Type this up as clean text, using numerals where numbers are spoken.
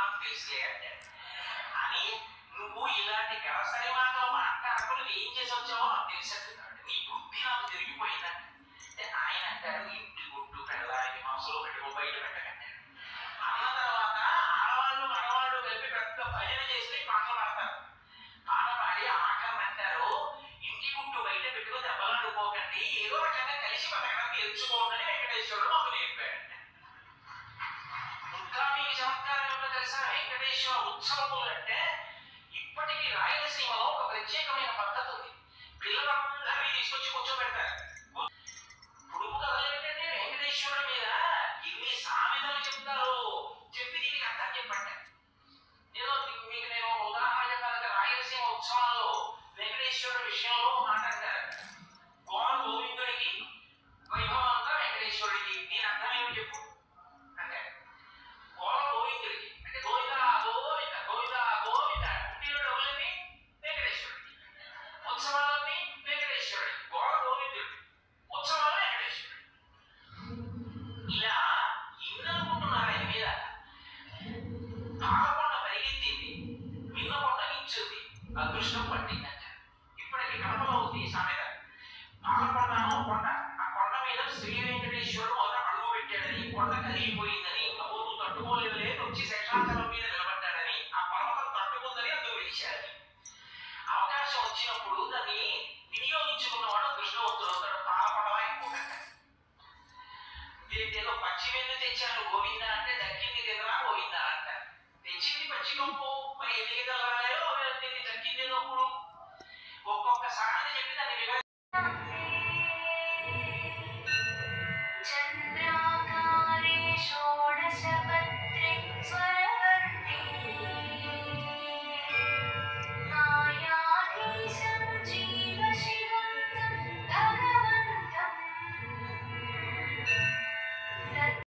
నాకు తెలుసులే అంటే అని నువ్వు ఇలాంటి గరసరి మాటలు మాట్లాడకుండా ఏం చేసి వచ్చావో నాకు తెలిసేట్టున్నాడు. నీ బుద్ధి నాకు తిరిగిపోయిందంటే ఆయన అంటాడు, ఇంటి గుట్టు పెళ్ళానికి మనసులో పెట్టుకో, బయట పెట్టకండి అన్న తర్వాత ఆడవాళ్ళు మగవాళ్ళు కలిపి పెద్ద భజన చేసి పాటలు పాడతారు. పాట పాడి ఆఖరణ అంటారు, ఇంటి గుట్టు బయట పెట్టుకో దెబ్బలాడుకోకండి, ఏదో రకంగా కలిసి బతకడానికి నేర్చుకోండి వెంకటేశ్వరుడు మాకు నేర్పాడు. ఇంకా మీకు చమత్కారం ఏమిటో తెలుసా? వెంకటేశ్వర ఉత్సవములు అంటే ఇప్పటికీ రాయలసీమలో ఒక ప్రత్యేకమైన పద్ధతి ఉంది. పిల్లలందరినీ తీసుకొచ్చి కూర్చోబెడతారు. పొడుపు కథలు ఏంటంటే వెంకటేశ్వరుడి మీద ఇన్ని సామెతలు చెప్తారు. చెప్పి దీనికి అర్థం చెప్పండి. ఏదో మీకు నేను ఒక ఉదాహరణ చెప్పాలంటే రాయలసీమ ఉత్సవాల్లో వెంకటేశ్వరుడి విషయంలో మాట అంటారు, గోర గోవిందుడికి వైభవం అంతా వెంకటేశ్వరుడికి. దీని అర్థం ఏమి చెప్పు అంటే గోర గోవిందుడికి అంటే గోవింద గోవింద గోవింద గోవింద, పుట్టినరోజు ఎవరిని? వెంకటేశ్వరుడికి. ఉత్సవాలన్నీ వెంకటేశ్వరుడికి. గోర గోవిందుడికి, ఉత్సవాలు వెంకటేశ్వరుడికి. ఇలా ఇన్ననుకుంటున్నారు ఆయన మీద. పాలకొండ పరిగెత్తింది, విన్నకొండ నించుంది, అదృష్టం పట్టిందంట. ఇప్పటికి కడపలో ఉంది సామెత. పాలకొండ కొండ, ఆ కొండ మీద శ్రీ వెంకటేశ్వరుడు మొదట అడుగు పెట్టాడని, కొండ కరిగిపోయిందని, ప్రభుత్వం తట్టుకోలేదు లేదు వచ్చి శేషాచలం మీద నిలబడ్డాడని, ఆ పర్వతం తట్టుకుందని అందుకు పిలిచారని. అవకాశం వచ్చినప్పుడు దాన్ని వినియోగించుకున్నవాడు అదృష్టవంతుడు అవుతాడు. పాలకొండలా ఎక్కువ కంట. ఏదో పచ్చి వెన్ను తెచ్చాను గోవింద అంటే